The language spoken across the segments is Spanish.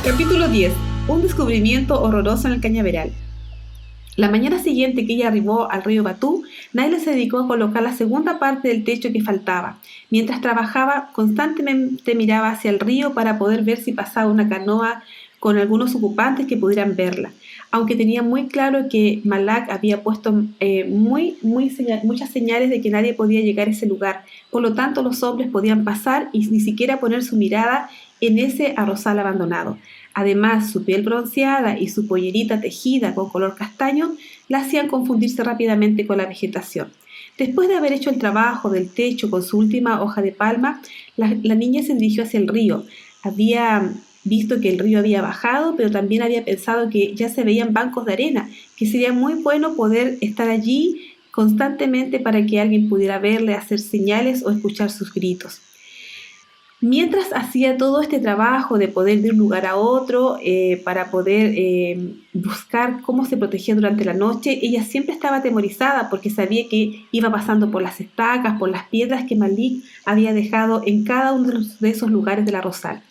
Capítulo 10. Un descubrimiento horroroso en el cañaveral. La mañana siguiente que ella arribó al río Batú, Naila se dedicó a colocar la segunda parte del techo que faltaba. Mientras trabajaba, constantemente miraba hacia el río para poder ver si pasaba una canoa con algunos ocupantes que pudieran verla, aunque tenía muy claro que Malak había puesto muchas señales de que nadie podía llegar a ese lugar. Por lo tanto, los hombres podían pasar y ni siquiera poner su mirada en ese arrozal abandonado. Además, su piel bronceada y su pollerita tejida con color castaño la hacían confundirse rápidamente con la vegetación. Después de haber hecho el trabajo del techo con su última hoja de palma, la niña se dirigió hacia el río. Había visto que el río había bajado, pero también había pensado que ya se veían bancos de arena, que sería muy bueno poder estar allí constantemente para que alguien pudiera verle, hacer señales o escuchar sus gritos. Mientras hacía todo este trabajo de poder de un lugar a otro para poder buscar cómo se protegía durante la noche, ella siempre estaba atemorizada porque sabía que iba pasando por las estacas, por las piedras que Malik había dejado en cada uno de esos lugares del arrozal.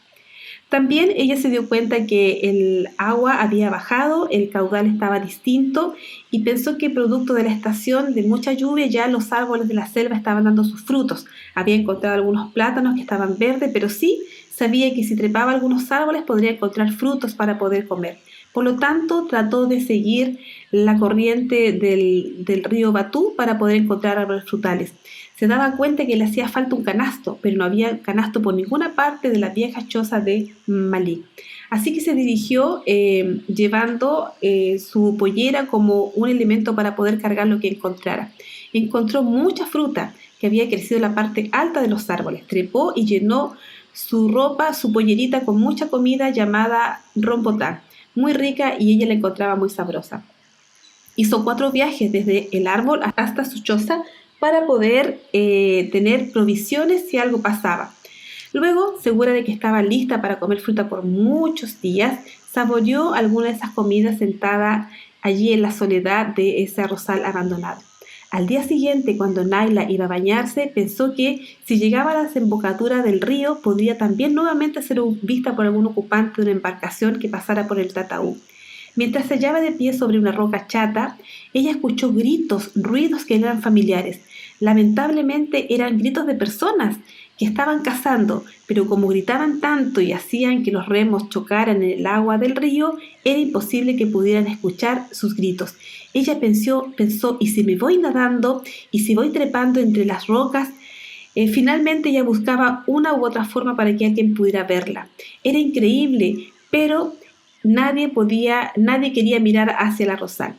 También ella se dio cuenta que el agua había bajado, el caudal estaba distinto y pensó que producto de la estación de mucha lluvia ya los árboles de la selva estaban dando sus frutos. Había encontrado algunos plátanos que estaban verdes, pero sí sabía que si trepaba algunos árboles podría encontrar frutos para poder comer. Por lo tanto, trató de seguir la corriente del río Batú para poder encontrar árboles frutales. Se daba cuenta que le hacía falta un canasto, pero no había canasto por ninguna parte de la vieja choza de Malik. Así que se dirigió llevando su pollera como un elemento para poder cargar lo que encontrara. Encontró mucha fruta que había crecido en la parte alta de los árboles. Trepó y llenó su ropa, su pollerita con mucha comida llamada rompotán, muy rica y ella la encontraba muy sabrosa. Hizo 4 viajes desde el árbol hasta su choza para poder tener provisiones si algo pasaba. Luego, segura de que estaba lista para comer fruta por muchos días, saboreó alguna de esas comidas sentada allí en la soledad de ese arrozal abandonado. Al día siguiente, cuando Naila iba a bañarse, pensó que si llegaba a la desembocadura del río, podría también nuevamente ser vista por algún ocupante de una embarcación que pasara por el Tataú. Mientras se hallaba de pie sobre una roca chata, ella escuchó gritos, ruidos que eran familiares. Lamentablemente eran gritos de personas que estaban cazando, pero como gritaban tanto y hacían que los remos chocaran en el agua del río, era imposible que pudieran escuchar sus gritos. Ella pensó, ¿y si me voy nadando? ¿Y si voy trepando entre las rocas? Finalmente ella buscaba una u otra forma para que alguien pudiera verla. Era increíble, pero nadie quería mirar hacia el arrozal.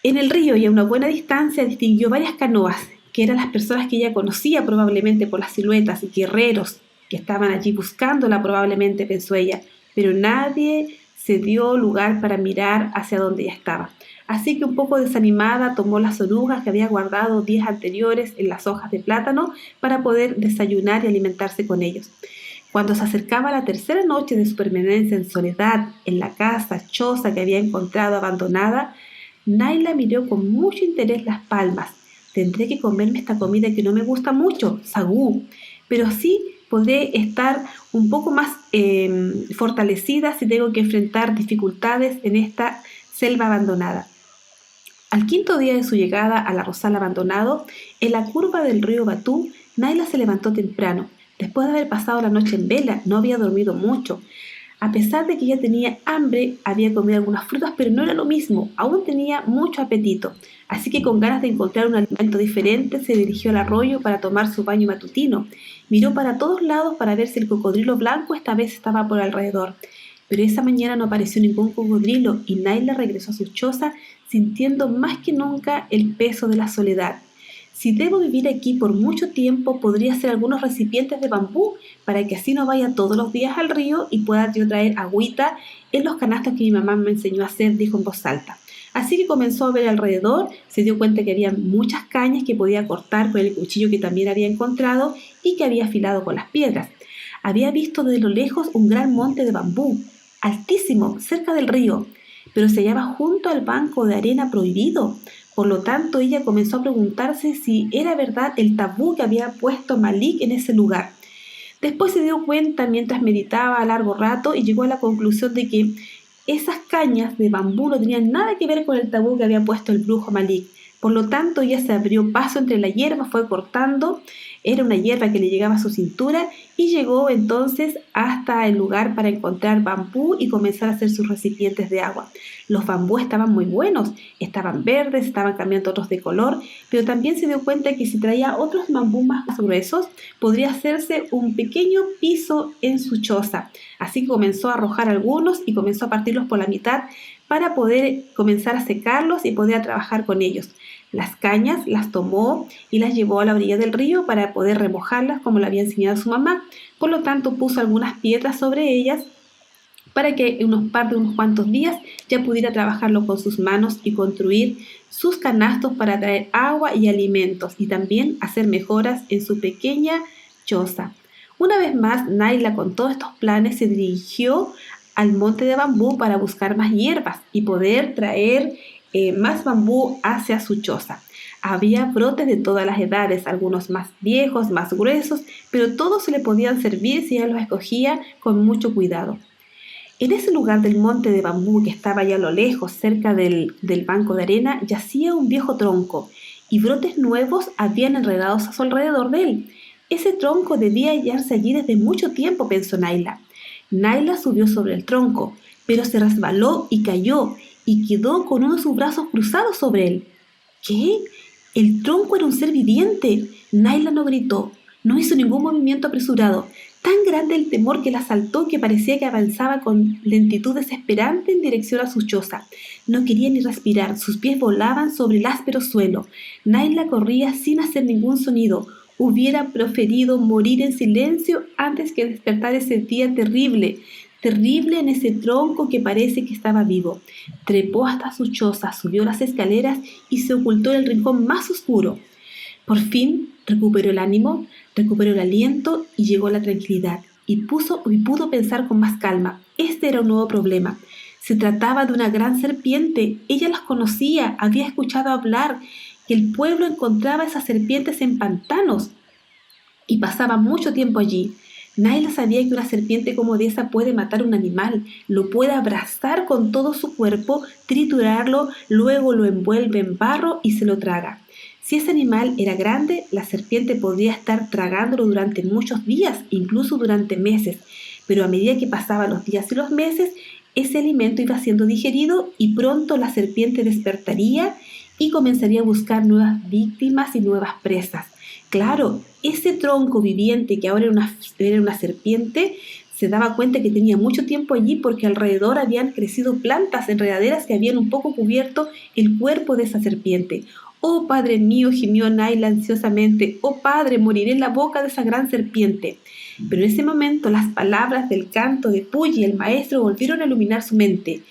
En el río y a una buena distancia distinguió varias canoas, que eran las personas que ella conocía probablemente por las siluetas, guerreros que estaban allí buscándola probablemente, pensó ella, pero nadie se dio lugar para mirar hacia donde ella estaba. Así que un poco desanimada tomó las orugas que había guardado días anteriores en las hojas de plátano para poder desayunar y alimentarse con ellos. Cuando se acercaba la tercera noche de su permanencia en soledad en la casa choza que había encontrado abandonada, Naila miró con mucho interés las palmas. Tendré que comerme esta comida que no me gusta mucho, sagú, pero sí podré estar un poco más fortalecida si tengo que enfrentar dificultades en esta selva abandonada. Al 5.º día de su llegada al arrozal abandonado, en la curva del río Batú, Naila se levantó temprano. Después de haber pasado la noche en vela, no había dormido mucho. A pesar de que ya tenía hambre, había comido algunas frutas, pero no era lo mismo. Aún tenía mucho apetito. Así que con ganas de encontrar un alimento diferente, se dirigió al arroyo para tomar su baño matutino. Miró para todos lados para ver si el cocodrilo blanco esta vez estaba por alrededor. Pero esa mañana no apareció ningún cocodrilo y Naila regresó a su choza sintiendo más que nunca el peso de la soledad. Si debo vivir aquí por mucho tiempo, podría hacer algunos recipientes de bambú para que así no vaya todos los días al río y pueda yo traer agüita en los canastos que mi mamá me enseñó a hacer, dijo en voz alta. Así que comenzó a ver alrededor, se dio cuenta que había muchas cañas que podía cortar con el cuchillo que también había encontrado y que había afilado con las piedras. Había visto desde lo lejos un gran monte de bambú, altísimo, cerca del río, pero se hallaba junto al banco de arena prohibido. Por lo tanto, ella comenzó a preguntarse si era verdad el tabú que había puesto Malik en ese lugar. Después se dio cuenta mientras meditaba a largo rato y llegó a la conclusión de que esas cañas de bambú no tenían nada que ver con el tabú que había puesto el brujo Malik. Por lo tanto, ella se abrió paso entre la hierba, fue cortando, era una hierba que le llegaba a su cintura y llegó entonces hasta el lugar para encontrar bambú y comenzar a hacer sus recipientes de agua. Los bambú estaban muy buenos, estaban verdes, estaban cambiando otros de color, pero también se dio cuenta que si traía otros bambú más gruesos, podría hacerse un pequeño piso en su choza. Así que comenzó a arrojar algunos y comenzó a partirlos por la mitad para poder comenzar a secarlos y poder trabajar con ellos. Las cañas las tomó y las llevó a la orilla del río para poder remojarlas como le había enseñado su mamá. Por lo tanto, puso algunas piedras sobre ellas para que en unos cuantos días ya pudiera trabajarlo con sus manos y construir sus canastos para traer agua y alimentos y también hacer mejoras en su pequeña choza. Una vez más, Naila con todos estos planes se dirigió al monte de bambú para buscar más hierbas y poder traer más bambú hacia su choza. Había brotes de todas las edades, algunos más viejos, más gruesos, pero todos se le podían servir si ella los escogía con mucho cuidado. En ese lugar del monte de bambú que estaba allá a lo lejos, cerca del banco de arena, yacía un viejo tronco y brotes nuevos habían enredados a su alrededor de él. Ese tronco debía hallarse allí desde mucho tiempo, pensó Naila. Naila subió sobre el tronco, pero se resbaló y cayó y quedó con uno de sus brazos cruzados sobre él. ¿Qué? El tronco era un ser viviente. Naila no gritó, no hizo ningún movimiento apresurado. Tan grande el temor que la asaltó que parecía que avanzaba con lentitud desesperante en dirección a su choza. No quería ni respirar, sus pies volaban sobre el áspero suelo. Naila corría sin hacer ningún sonido. Hubiera preferido morir en silencio antes que despertar ese día terrible en ese tronco que parece que estaba vivo. Trepó hasta su choza, subió las escaleras y se ocultó en el rincón más oscuro. Por fin recuperó el ánimo, recuperó el aliento y llegó a la tranquilidad y pudo pensar con más calma. Este era un nuevo problema. Se trataba de una gran serpiente. Ella las conocía, había escuchado hablar que el pueblo encontraba esas serpientes en pantanos y pasaba mucho tiempo allí. Naila sabía que una serpiente como esa puede matar a un animal, lo puede abrazar con todo su cuerpo, triturarlo, luego lo envuelve en barro y se lo traga. Si ese animal era grande, la serpiente podría estar tragándolo durante muchos días, incluso durante meses, pero a medida que pasaban los días y los meses, ese alimento iba siendo digerido y pronto la serpiente despertaría y comenzaría a buscar nuevas víctimas y nuevas presas. Claro, ese tronco viviente que ahora era una serpiente se daba cuenta que tenía mucho tiempo allí porque alrededor habían crecido plantas enredaderas que habían un poco cubierto el cuerpo de esa serpiente. «Oh, Padre mío», gimió Naila ansiosamente, «oh, Padre, moriré en la boca de esa gran serpiente». Pero en ese momento las palabras del canto de Puyi, el maestro, volvieron a iluminar su mente.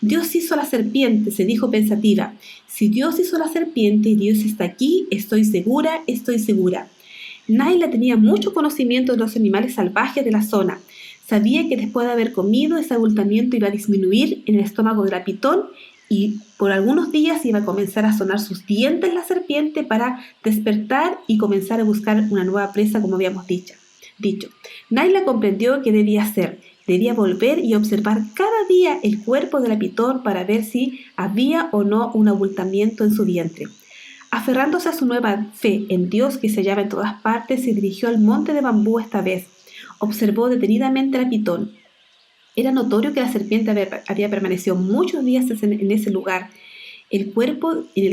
«Dios hizo la serpiente», se dijo pensativa. «Si Dios hizo la serpiente y Dios está aquí, estoy segura, estoy segura». Naila tenía mucho conocimiento de los animales salvajes de la zona. Sabía que después de haber comido, ese abultamiento iba a disminuir en el estómago de la pitón y por algunos días iba a comenzar a sonar sus dientes la serpiente para despertar y comenzar a buscar una nueva presa, como habíamos dicho. Naila comprendió que debía hacer. Debía volver y observar cada día el cuerpo de la pitón para ver si había o no un abultamiento en su vientre. Aferrándose a su nueva fe en Dios que se hallaba en todas partes, se dirigió al monte de bambú esta vez. Observó detenidamente a la pitón. Era notorio que la serpiente había permanecido muchos días en ese lugar. En el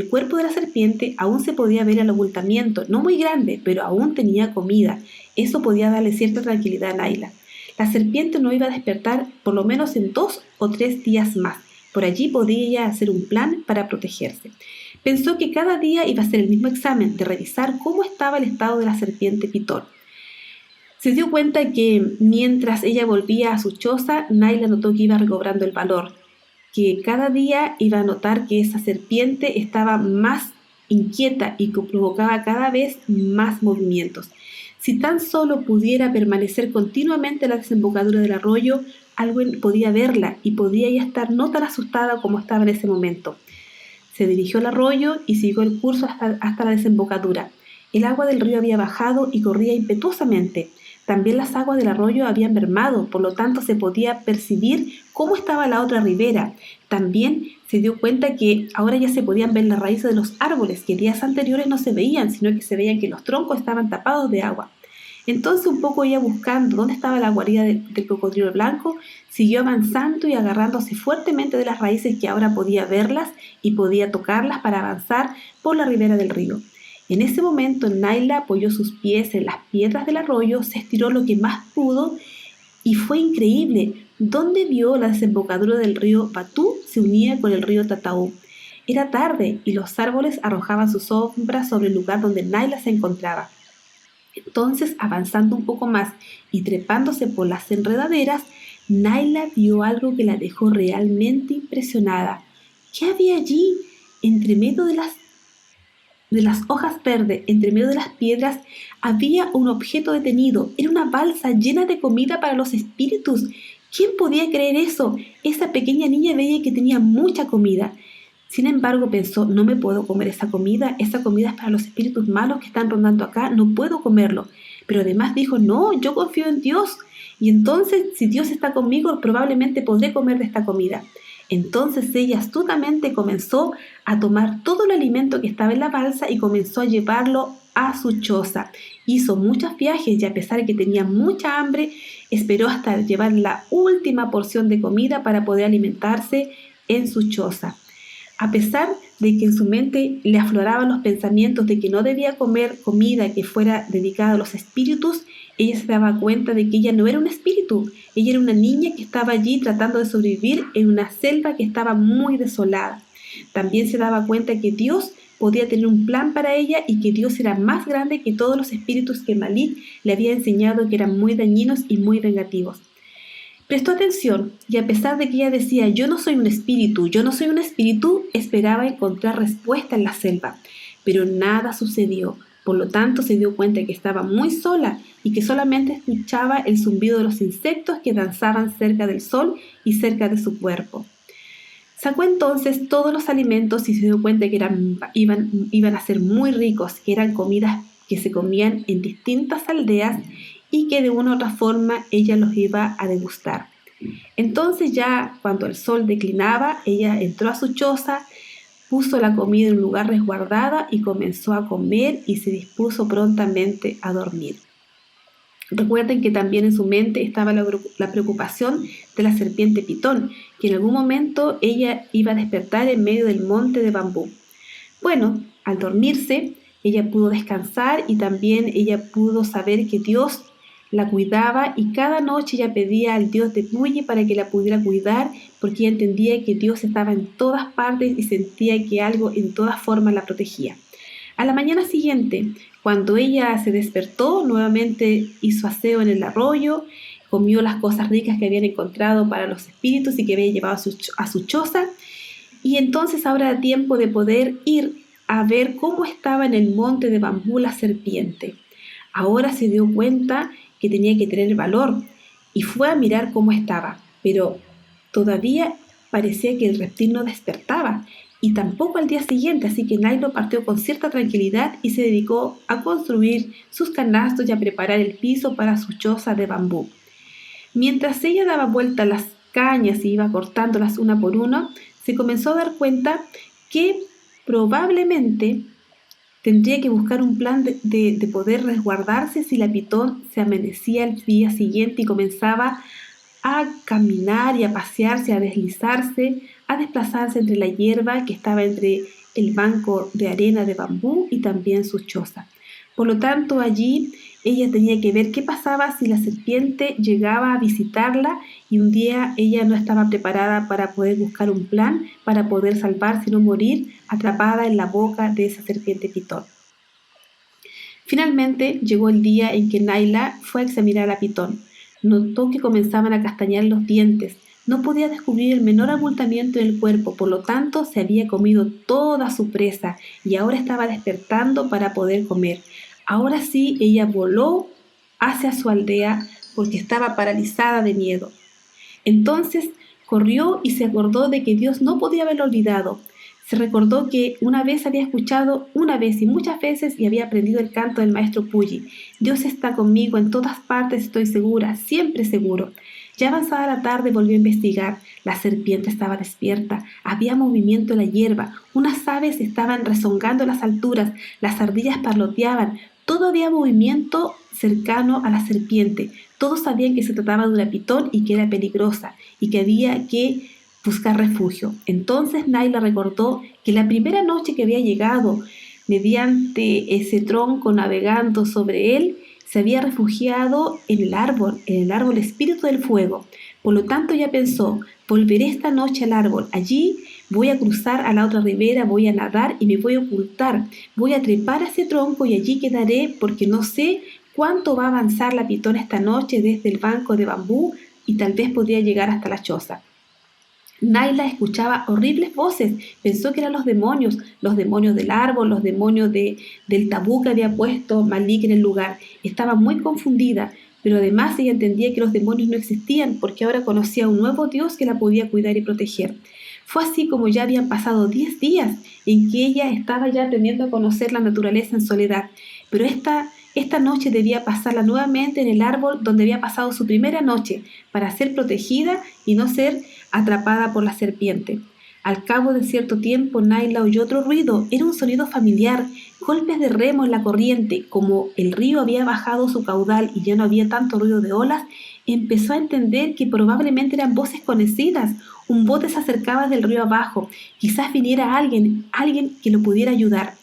cuerpo de la serpiente aún se podía ver el abultamiento, no muy grande, pero aún tenía comida. Eso podía darle cierta tranquilidad a Naila. La serpiente no iba a despertar por lo menos en 2 o 3 días más. Por allí podría hacer un plan para protegerse. Pensó que cada día iba a hacer el mismo examen de revisar cómo estaba el estado de la serpiente pitón. Se dio cuenta que mientras ella volvía a su choza, Naila notó que iba recobrando el valor, que cada día iba a notar que esa serpiente estaba más inquieta y que provocaba cada vez más movimientos. Si tan solo pudiera permanecer continuamente en la desembocadura del arroyo, alguien podía verla y podía ya estar no tan asustada como estaba en ese momento. Se dirigió al arroyo y siguió el curso hasta la desembocadura. El agua del río había bajado y corría impetuosamente. También las aguas del arroyo habían mermado, por lo tanto se podía percibir cómo estaba la otra ribera. También se dio cuenta que ahora ya se podían ver las raíces de los árboles, que días anteriores no se veían, sino que se veían que los troncos estaban tapados de agua. Entonces, un poco ella buscando dónde estaba la guarida del cocodrilo blanco, siguió avanzando y agarrándose fuertemente de las raíces que ahora podía verlas y podía tocarlas para avanzar por la ribera del río. En ese momento, Naila apoyó sus pies en las piedras del arroyo, se estiró lo que más pudo y fue increíble. Donde vio la desembocadura del río Batú se unía con el río Tataú. Era tarde y los árboles arrojaban sus sombras sobre el lugar donde Naila se encontraba. Entonces, avanzando un poco más y trepándose por las enredaderas, Naila vio algo que la dejó realmente impresionada. ¿Qué había allí? Entre medio de las hojas verdes, entre medio de las piedras, había un objeto detenido. Era una balsa llena de comida para los espíritus. ¿Quién podía creer eso? Esa pequeña niña veía que tenía mucha comida. Sin embargo, pensó, no me puedo comer esa comida es para los espíritus malos que están rondando acá, no puedo comerlo. Pero además dijo, no, yo confío en Dios, y entonces, si Dios está conmigo, probablemente podré comer de esta comida. Entonces ella astutamente comenzó a tomar todo el alimento que estaba en la balsa y comenzó a llevarlo a su choza. Hizo muchos viajes y a pesar de que tenía mucha hambre, esperó hasta llevar la última porción de comida para poder alimentarse en su choza. A pesar de que en su mente le afloraban los pensamientos de que no debía comer comida que fuera dedicada a los espíritus, ella se daba cuenta de que ella no era un espíritu, ella era una niña que estaba allí tratando de sobrevivir en una selva que estaba muy desolada. También se daba cuenta que Dios podía tener un plan para ella y que Dios era más grande que todos los espíritus que Malik le había enseñado que eran muy dañinos y muy vengativos. Prestó atención y a pesar de que ella decía yo no soy un espíritu, esperaba encontrar respuesta en la selva, pero nada sucedió. Por lo tanto se dio cuenta que estaba muy sola y que solamente escuchaba el zumbido de los insectos que danzaban cerca del sol y cerca de su cuerpo. Sacó entonces todos los alimentos y se dio cuenta que iban a ser muy ricos, que eran comidas que se comían en distintas aldeas y que de una u otra forma ella los iba a degustar. Entonces ya cuando el sol declinaba, ella entró a su choza, puso la comida en un lugar resguardada y comenzó a comer y se dispuso prontamente a dormir. Recuerden que también en su mente estaba la preocupación de la serpiente Pitón, que en algún momento ella iba a despertar en medio del monte de bambú. Bueno, al dormirse, ella pudo descansar y también ella pudo saber que Dios la cuidaba y cada noche ella pedía al Dios de Puyi para que la pudiera cuidar porque ella entendía que Dios estaba en todas partes y sentía que algo en todas formas la protegía. A la mañana siguiente, cuando ella se despertó, nuevamente hizo aseo en el arroyo, comió las cosas ricas que habían encontrado para los espíritus y que había llevado a su choza, y entonces ahora era tiempo de poder ir a ver cómo estaba en el monte de bambú la serpiente. Ahora se dio cuenta que tenía que tener valor y fue a mirar cómo estaba, pero todavía parecía que el reptil no despertaba y tampoco al día siguiente, así que Naila partió con cierta tranquilidad y se dedicó a construir sus canastos y a preparar el piso para su choza de bambú. Mientras ella daba vuelta a las cañas y iba cortándolas una por una, se comenzó a dar cuenta que probablemente tendría que buscar un plan de poder resguardarse si la pitón se amanecía el día siguiente y comenzaba a caminar y a pasearse, a deslizarse, a desplazarse entre la hierba que estaba entre el banco de arena de bambú y también su choza. Por lo tanto, allí ella tenía que ver qué pasaba si la serpiente llegaba a visitarla y un día ella no estaba preparada para poder buscar un plan para poder salvarse y no morir atrapada en la boca de esa serpiente pitón. Finalmente llegó el día en que Naila fue a examinar a Pitón. Notó que comenzaban a castañar los dientes. No podía descubrir el menor abultamiento en el cuerpo, por lo tanto se había comido toda su presa y ahora estaba despertando para poder comer. Ahora sí, ella voló hacia su aldea porque estaba paralizada de miedo. Entonces corrió y se acordó de que Dios no podía haberlo olvidado. Se recordó que una vez había escuchado, una vez y muchas veces, y había aprendido el canto del maestro Puyi. Dios está conmigo en todas partes, estoy segura, siempre seguro. Ya avanzada la tarde volvió a investigar. La serpiente estaba despierta, había movimiento en la hierba, unas aves estaban rezongando en las alturas, las ardillas parloteaban, todo había movimiento cercano a la serpiente. Todos sabían que se trataba de una pitón y que era peligrosa, y que había que buscar refugio. Entonces Naila recordó que la primera noche que había llegado, mediante ese tronco navegando sobre él, se había refugiado en el árbol espíritu del fuego. Por lo tanto ya pensó, volveré esta noche al árbol, allí voy a cruzar a la otra ribera, voy a nadar y me voy a ocultar, voy a trepar a ese tronco y allí quedaré porque no sé cuánto va a avanzar la pitona esta noche desde el banco de bambú y tal vez podría llegar hasta la choza. Naila escuchaba horribles voces, pensó que eran los demonios del árbol, los demonios del tabú que había puesto Malik en el lugar. Estaba muy confundida, pero además ella entendía que los demonios no existían porque ahora conocía a un nuevo Dios que la podía cuidar y proteger. Fue así como ya habían pasado 10 días en que ella estaba ya aprendiendo a conocer la naturaleza en soledad, pero esta noche debía pasarla nuevamente en el árbol donde había pasado su primera noche para ser protegida y no ser atrapada por la serpiente. Al cabo de cierto tiempo, Naila oyó otro ruido. Era un sonido familiar, golpes de remo en la corriente. Como el río había bajado su caudal y ya no había tanto ruido de olas, empezó a entender que probablemente eran voces conocidas. Un bote se acercaba del río abajo. Quizás viniera alguien que lo pudiera ayudar.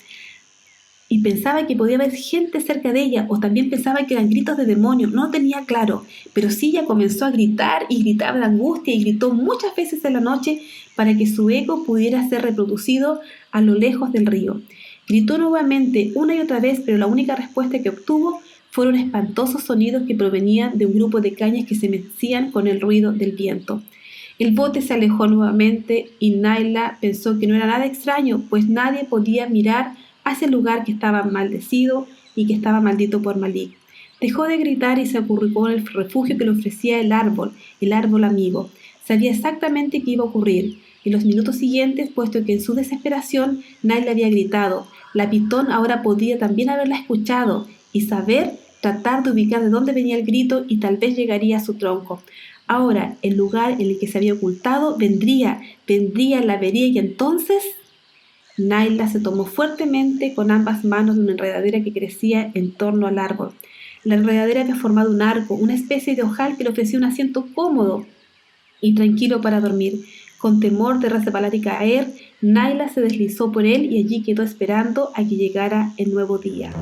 Y pensaba que podía haber gente cerca de ella, o también pensaba que eran gritos de demonio, no lo tenía claro, pero sí ella comenzó a gritar y gritaba de angustia y gritó muchas veces en la noche para que su eco pudiera ser reproducido a lo lejos del río. Gritó nuevamente una y otra vez, pero la única respuesta que obtuvo fueron espantosos sonidos que provenían de un grupo de cañas que se mecían con el ruido del viento. El bote se alejó nuevamente y Naila pensó que no era nada extraño, pues nadie podía mirar hacia el lugar que estaba maldecido y que estaba maldito por Malik. Dejó de gritar y se acurrucó en el refugio que le ofrecía el árbol amigo. Sabía exactamente qué iba a ocurrir. En los minutos siguientes, puesto que en su desesperación Naila había gritado, la pitón ahora podía también haberla escuchado y tratar de ubicar de dónde venía el grito y tal vez llegaría a su tronco. Ahora, el lugar en el que se había ocultado la vería y entonces Naila se tomó fuertemente con ambas manos de una enredadera que crecía en torno al árbol. La enredadera había formado un arco, una especie de ojal que le ofrecía un asiento cómodo y tranquilo para dormir. Con temor de resbalar y caer, Naila se deslizó por él y allí quedó esperando a que llegara el nuevo día.